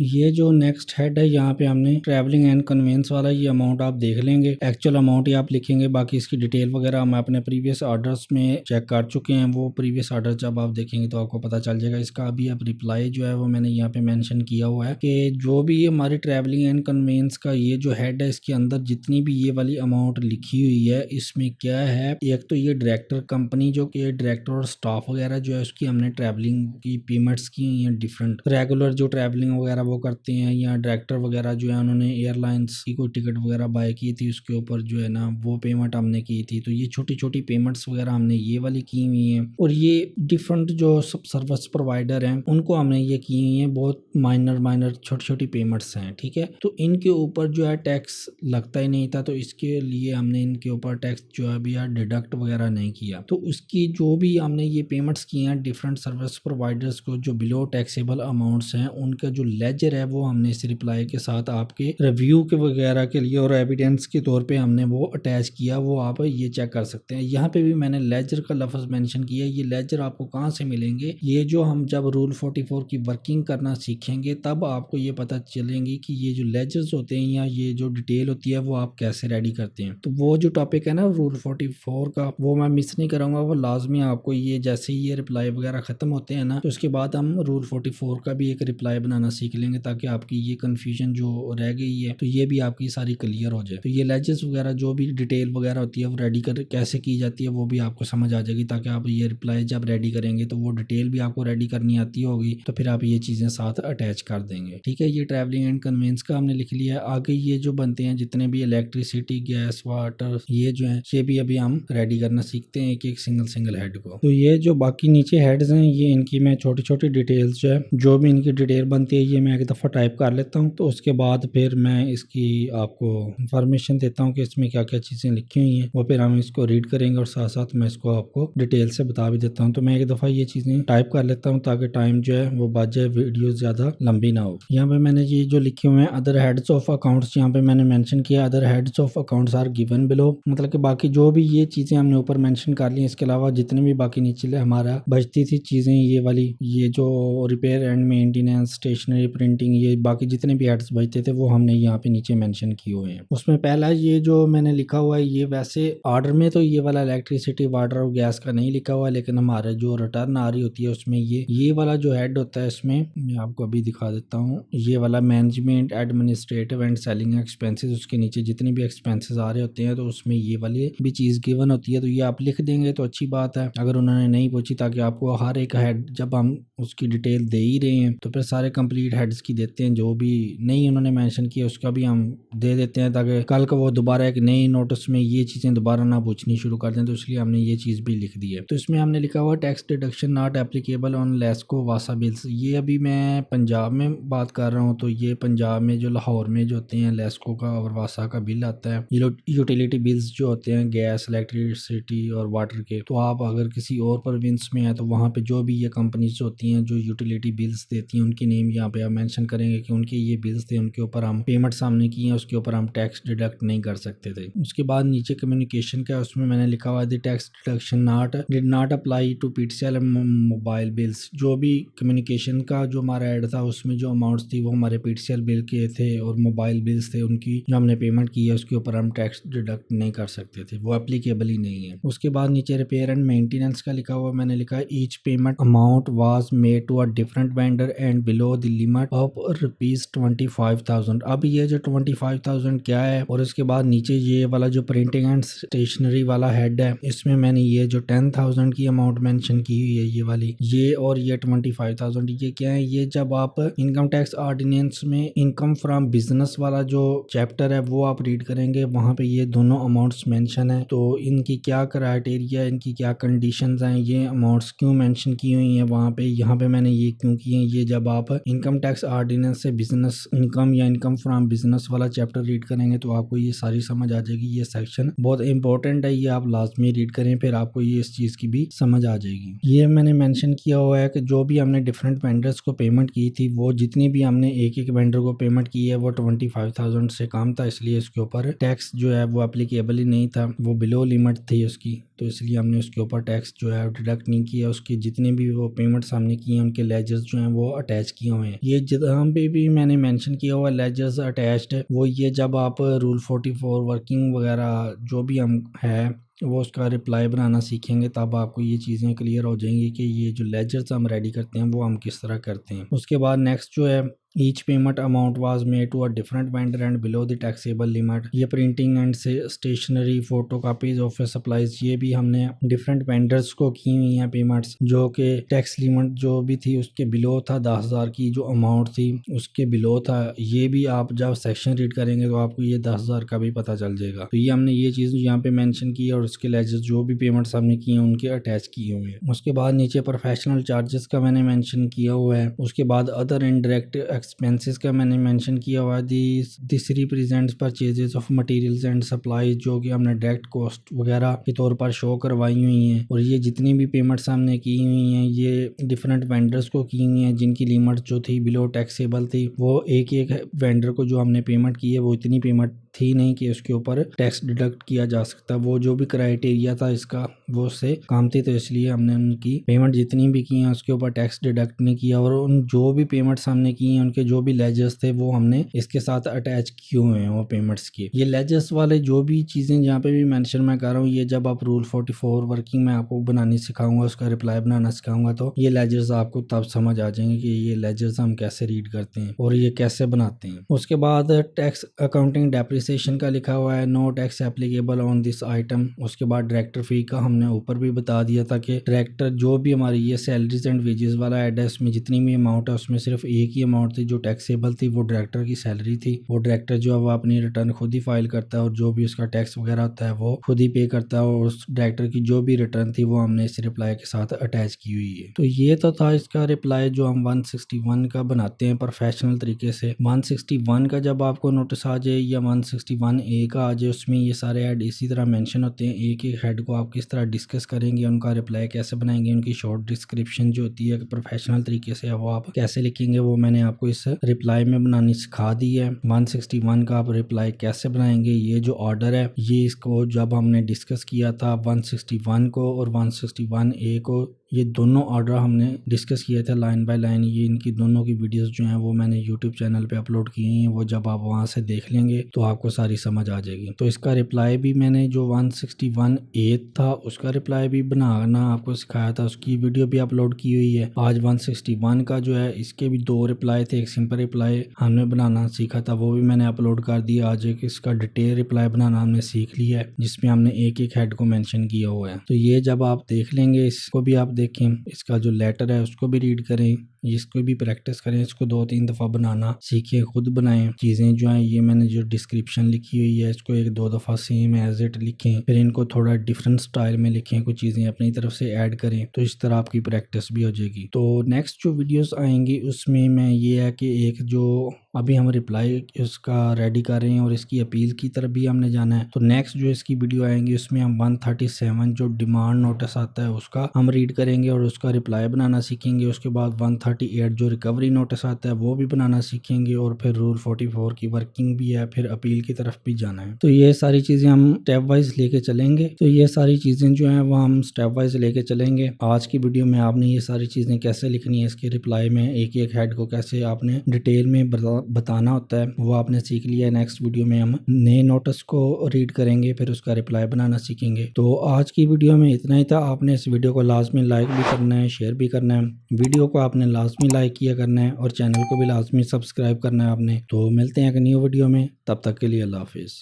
ये जो नेक्स्ट हेड है यहाँ पे हमने ट्रैवलिंग एंड कन्वेंस वाला ये अमाउंट आप देख लेंगे, एक्चुअल अमाउंट ही आप लिखेंगे, बाकी इसकी डिटेल वगैरह हम अपने प्रीवियस ऑर्डर्स में चेक कर चुके हैं। वो प्रीवियस ऑर्डर जब आप देखेंगे तो आपको पता चल जाएगा। इसका अभी अब रिप्लाई जो है वो मैंने यहाँ पे मेंशन किया हुआ है कि जो भी हमारी ट्रैवलिंग एंड कन्वेंस का ये जो हेड है इसके अंदर जितनी भी ये वाली अमाउंट लिखी हुई है इसमें क्या है, एक तो ये डायरेक्टर कंपनी जो कि डायरेक्टर और स्टाफ वगैरह जो है उसकी हमने ट्रैवलिंग की पेमेंट्स की हैं डिफरेंट, रेगुलर जो ट्रैवलिंग वगैरह वो करते हैं, या डायरेक्टर वगैरह जो है उन्होंने एयरलाइंस की कोई टिकट वगैरह बाय की थी उसके ऊपर जो है ना वो पेमेंट हमने की थी। तो ये छोटी छोटी पेमेंट्स वगैरह हमने ये वाली की हुई हैं, और ये डिफरेंट जो सब सर्विस प्रोवाइडर हैं उनको हमने ये की हुई हैं, बहुत माइनर छोटी छोटी पेमेंट्स हैं, ठीक है। तो इनके ऊपर जो है टैक्स लगता ही नहीं था, तो इसके लिए हमने इनके ऊपर टैक्स जो है अभी यार डिडक्ट वगैरह नहीं किया। तो उसकी जो भी हमने ये पेमेंट्स की हैं डिफरेंट सर्विस प्रोवाइडर्स को जो बिलो टैक्सेबल अमाउंट्स हैं उनका जो लेजर है वो हमने इस रिप्लाई के साथ आपके रिव्यू के वगैरह के लिए और एविडेंस के तौर पे हमने वो अटैच किया, वो आप ये चेक कर सकते हैं। यहाँ पे भी मैंने लेजर का लफ्ज मेंशन किया। ये लेजर आपको कहाँ से मिलेंगे, ये जो हम जब रूल 44 की वर्किंग करना सीखेंगे तब आपको ये पता चलेंगी कि ये जो लेजर्स होते हैं या ये जो डिटेल होती है वो आप कैसे रेडी करते हैं। तो वो जो टॉपिक है ना रूल 44 का वो मैं मिस नहीं करूँगा, वो लाजमी आपको ये जैसे ही ये रिप्लाई वगैरह खत्म होते हैं ना तो उसके बाद हम रूल 44 का भी एक रिप्लाई बनाना सीख लेंगे, ताकि आपकी ये कंफ्यूजन जो रह गई है तो ये भी आपकी सारी क्लियर हो जाए। तो ये लेजेस वगैरह जो भी डिटेल वगैरह होती है वो रेडी कर कैसे की जाती है वो भी आपको समझ आ जाएगी, ताकि आप ये रिप्लाई जब रेडी करेंगे तो वो डिटेल भी आपको रेडी करनी आती होगी, तो फिर आप ये चीज़ें साथ अटैच कर देंगे, ठीक है। ये ट्रैवलिंग एंड कन्वेंस का हमने लिख लिया है। आगे ये जो बनते हैं जितने भी इलेक्ट्रिसिटी गैस वाटर ये जो है ये भी अभी हम रेडी करना सीखते हैं एक एक सिंगल हेड को। तो ये जो बाकी नीचे हेड्स हैं ये इनकी मैं छोटी छोटी डिटेल्स जो भी इनकी डिटेल बनती है ये मैं एक दफ़ा टाइप कर लेता हूँ, तो उसके बाद फिर मैं इसकी आपको इंफॉर्मेशन देता हूँ कि इसमें क्या क्या चीज़ें लिखी हुई हैं, वो फिर हम इसको रीड करेंगे और साथ साथ मैं इसको आपको डिटेल से बता भी देता हूँ। तो मैं एक दफ़ा ये चीज़ें टाइप कर लेता हूँ ताकि टाइम जो है वो बच जाए, वीडियो ज़्यादा लंबी ना हो। यहाँ पे मैंने ये जो लिखे हुए हैं अदर हेड्स ऑफ अकाउंट्स, यहाँ पे मैंने मेंशन किया other heads of accounts are given below, मतलब कि बाकी जो भी ये चीज़ें हमने ऊपर मेंशन कर ली इसके अलावा जितने भी बाकी नीचे हमारा बचती थी चीज़ें ये वाली, ये जो repair and maintenance stationery printing ये बाकी जितने भी एड्स बचते थे वो हमने यहाँ पे नीचे मेंशन किए हुए हैं। उसमें पहला ये जो मैंने लिखा हुआ है ये वैसे ऑर्डर में तो ये वाला इलेक्ट्रिसिटी वाटर और गैस का नहीं लिखा हुआ, लेकिन हमारे जो रिटर्न आ रही होती है उसमें ये वाला जो हेड होता है इसमें मैं आपको अभी दिखा देता हूँ, ये वाला management administrative and selling expenses, उसके नीचे जितने भी एक्सपेंसेस आ रहे होते हैं तो उसमें ये वाली भी चीज़ गिवन होती है, तो ये आप लिख देंगे तो अच्छी बात है अगर उन्होंने नहीं पूछी, ताकि आपको हर एक हेड जब हम उसकी डिटेल दे ही रहे हैं तो फिर सारे कंप्लीट हेड्स की देते हैं, जो भी नहीं उन्होंने मेंशन किया उसका भी हम दे देते हैं ताकि कल को वो दोबारा एक नई नोटिस में ये चीज़ें दोबारा ना पूछनी शुरू कर दें, तो इसलिए हमने ये चीज़ भी लिख दी है। तो इसमें हमने लिखा हुआ tax deduction not applicable on LESCO Vasa bills, ये अभी मैं पंजाब में बात कर रहा हूँ, तो ये पंजाब में जो लाहौर में जो होते हैं लेस्को का और वासा का बिल आता है, यूटिलिटी बिल्स जो होते हैं गैस इलेक्ट्रिसिटी और वाटर के, तो आप अगर किसी और प्रोविंस में है तो वहाँ पे जो भी ये कंपनीज होती हैं जो यूटिलिटी बिल्स देती हैं उनकी नेम यहाँ पे आप मेंशन करेंगे कि उनके ये बिल्स थे, उनके ऊपर हम पेमेंट सामने की है, उसके ऊपर हम टैक्स डिडक्ट नहीं कर सकते थे। उसके बाद नीचे कम्युनिकेशन का उसमें मैंने लिखा हुआ है tax deduction did not apply to PTCL mobile bills, जो भी कम्युनिकेशन का जो हमारा ऐड था उसमें जो अमाउंट्स थी वो हमारे पीटीसीएल बिल के थे और मोबाइल बिल्स थे, उनकी जो हमने पेमेंट की है उसके ऊपर हम टैक्स डिडक्ट नहीं कर सकते थे, वो एप्लीकेबल ही नहीं है। उसके बाद नीचे रिपेयर एंड मेंटेनेंस का लिखा हुआ मैंने लिखा each payment amount was made to a different vendor and below the limit of ₹25,000। अब ये जो 25,000 क्या है, और उसके बाद नीचे ये वाला जो प्रिंटिंग एंड स्टेशनरी वाला हेड है इसमें मैंने ये जो 10,000 की अमाउंट मेंशन की हुई है ये वाली, ये और ये 25,000 ये क्या है, ये जब आप इनकम टैक्स ऑर्डिनेंस में इनकम फ्रॉम बिजनेस वाला जो चैप्टर है वो आप रीड करेंगे, वहाँ पे ये दोनों अमाउंट्स मेंशन है, तो इनकी क्या क्राइटेरिया इनकी क्या कंडीशंस हैं, ये अमाउंट्स क्यों मेंशन की हुई हैं वहाँ पे, यहाँ पे मैंने ये क्यों किए हैं, ये जब आप इनकम टैक्स ऑर्डिनेंस से बिजनेस इनकम या इनकम फ्रॉम बिजनेस वाला चैप्टर रीड करेंगे तो आपको ये सारी समझ आ जाएगी। ये सेक्शन बहुत इंपॉर्टेंट है, ये आप लाजमी रीड करें फिर आपको ये इस चीज़ की भी समझ आ जाएगी। ये मैंने मेंशन किया हुआ है कि जो भी हमने डिफरेंट वेंडर्स को पेमेंट की थी वो जितनी भी हमने एक एक वेंडर को पेमेंट की है वो 25,000 से कम था, इसलिए इसके ऊपर टैक्स जो है वो एप्लीकेबल ही नहीं था, वो बिलो लिमिट थी उसकी, तो इसलिए हमने उसके ऊपर टैक्स जो है डिडक्ट नहीं किया। उसकी जितने भी वो पेमेंट्स हमने की हैं उनके लेजर्स जो हैं वो अटैच किए हुए हैं। ये जहाँ पे भी मैंने मेंशन किया हुआ लेजर्स अटैच्ड, वो ये जब आप रूल 44 वर्किंग वगैरह जो भी हम है वो उसका रिप्लाई बनाना सीखेंगे, तब आपको ये चीज़ें क्लियर हो जाएंगी कि ये जो लेजर्स हम रेडी करते हैं वो हम किस तरह करते हैं। उसके बाद नेक्स्ट जो है each payment amount was made to a different vendor and below the taxable limit. ये प्रिंटिंग एंड से stationery, photo copies, office supplies, ये भी हमने डिफरेंट वेंडर्स को की हुई हैं पेमेंट्स, जो कि टैक्स लिमिट जो भी थी उसके बिलो था, 10,000 की जो अमाउंट थी उसके बिलो था। ये भी आप जब सेक्शन रीड करेंगे तो आपको ये 10,000 का भी पता चल जाएगा। तो ये हमने ये चीज़ यहाँ पे मेंशन की और उसके लेजर्स जो भी पेमेंट्स हमने की हैं उनके अटैच किए हुए हैं। उसके बाद नीचे प्रोफेशनल चार्जेस का मैंने मेंशन किया हुआ है। उसके बाद अदर इनडायरेक्ट एक्सपेंसेस का मैंने मेंशन किया हुआ है। This represents purchases of materials and supplies, जो कि हमने डायरेक्ट कॉस्ट वगैरह के तौर पर शो करवाई हुई हैं। और ये जितनी भी पेमेंट्स हमने की हुई हैं ये डिफरेंट वेंडर्स को की हुई हैं जिनकी लिमिट जो थी बिलो टैक्सेबल थी। वो एक एक वेंडर को जो हमने पेमेंट की है वो इतनी पेमेंट थी नहीं कि उसके ऊपर टैक्स डिडक्ट किया जा सकता। वो जो भी क्राइटेरिया था इसका वो उससे काम थी, तो इसलिए हमने उनकी पेमेंट जितनी भी की हैं उसके ऊपर टैक्स डिडक्ट नहीं किया। और उन जो भी पेमेंट्स हमने की हैं उनके जो भी लेजर्स थे वो हमने इसके साथ अटैच किए हुए हैं वो पेमेंट्स के। ये लेजर्स वाले जो भी चीज़ें जहाँ पे भी मेंशन मैं कर रहा हूँ, ये जब आप रूल 44 वर्किंग में आपको बनानी सिखाऊंगा, उसका रिप्लाई बनाना सिखाऊंगा, तो ये लेजर्स आपको तब समझ आ जाएंगे कि ये लेजर्स हम कैसे रीड करते हैं और ये कैसे बनाते हैं। उसके बाद टैक्स अकाउंटिंग डेप्रिसिएशन का लिखा हुआ है, no tax applicable on this item. उसके बाद डायरेक्टर फी का हमने ऊपर भी बता दिया था कि डायरेक्टर जो भी हमारी ये सैलरीज एंड वेजेस वाला ऐड है इसमें जितनी भी अमाउंट है उसमें सिर्फ एक ही अमाउंट थी जो टैक्सेबल थी, वो डायरेक्टर की सैलरी थी। वो डायरेक्टर जो है वो अपनी रिटर्न खुद ही फाइल करता है और जो भी उसका टैक्स वगैरह होता है वो खुद ही पे करता है। और उस डायरेक्टर की जो भी रिटर्न थी वो हमने इस रिप्लाई के साथ अटैच की हुई है। तो ये तो था इसका रिप्लाई जो हम 161 का बनाते हैं प्रोफेशनल तरीके से। 161 का जब आपको नोटिस आ जाए या 161A का आ जाए, उसमें ये सारे ऐड इसी तरह मेंशन होते हैं। एक एक हेड को आप किस तरह डिस्कस करेंगे, उनका रिप्लाई कैसे बनाएंगे, उनकी शॉर्ट डिस्क्रिप्शन जो होती है प्रोफेशनल तरीके से वो आप कैसे लिखेंगे, वो मैंने आपको इस रिप्लाई में बनानी सिखा दी है। 161 का आप रिप्लाई कैसे बनाएंगे, ये जो ऑर्डर है ये इसको जब हमने डिस्कस किया था 161 को और 161A को, ये दोनों ऑर्डर हमने डिस्कस किए थे लाइन बाय लाइन। ये इनकी दोनों की वीडियोस जो हैं वो मैंने यूट्यूब चैनल पे अपलोड की हैं, वो जब आप वहां से देख लेंगे तो आपको सारी समझ आ जाएगी। तो इसका रिप्लाई भी मैंने जो 161A था उसका रिप्लाई भी बनाना आपको सिखाया था, उसकी वीडियो भी अपलोड की हुई है। आज 161 का जो है इसके भी दो रिप्लाई थे, एक सिंपल रिप्लाई हमने बनाना सीखा था वो भी मैंने अपलोड कर दिया। आज एक इसका डिटेल रिप्लाई बनाना हमने सीख लिया है जिसमें हमने एक एक हेड को मेंशन किया हुआ है। तो ये जब आप देख लेंगे इसको भी आप देखें, इसका जो लेटर है उसको भी रीड करें, इसको भी प्रैक्टिस करें, इसको 2-3 दफ़ा बनाना सीखें, खुद बनाएं। चीज़ें जो हैं ये मैंने जो डिस्क्रिप्शन लिखी हुई है इसको 1-2 दफ़ा सेम एज इट लिखें, फिर इनको थोड़ा डिफरेंट स्टाइल में लिखें, कुछ चीज़ें अपनी तरफ से ऐड करें, तो इस तरह आपकी प्रैक्टिस भी हो जाएगी। तो नेक्स्ट जो वीडियोस आएंगी उसमें मैं ये है कि एक जो अभी हम रिप्लाई उसका रेडी कर रहे हैं और इसकी अपील की तरफ भी हमने जाना है। तो नेक्स्ट जो इसकी वीडियो आएंगी उसमें हम 137 जो डिमांड नोटिस आता है उसका हम रीड करेंगे और उसका रिप्लाई बनाना सीखेंगे। उसके बाद 138 जो रिकवरी नोटिस आता है वो भी बनाना सीखेंगे और फिर रूल 44 की वर्किंग भी है, फिर अपील की तरफ भी जाना है। तो ये सारी चीज़ें हम स्टेप वाइज लेके चलेंगे। तो ये सारी चीज़ें जो हैं वो हम स्टेप वाइज लेके चलेंगे। आज की वीडियो में आपने ये सारी चीज़ें कैसे लिखनी है, इसके रिप्लाई में एक एक हेड को कैसे आपने डिटेल में बताना होता है वो आपने सीख लिया। नेक्स्ट वीडियो में हम नए नोटिस को रीड करेंगे, फिर उसका रिप्लाई बनाना सीखेंगे। तो आज की वीडियो में इतना ही था। आपने इस वीडियो को लाजमी लाइक भी करना है, शेयर भी करना है, वीडियो को आपने लाजमी लाइक किया करना है और चैनल को भी लाजमी सब्सक्राइब करना है आपने। तो मिलते हैं एक न्यू वीडियो में, तब तक के लिए अल्लाह हाफिज़।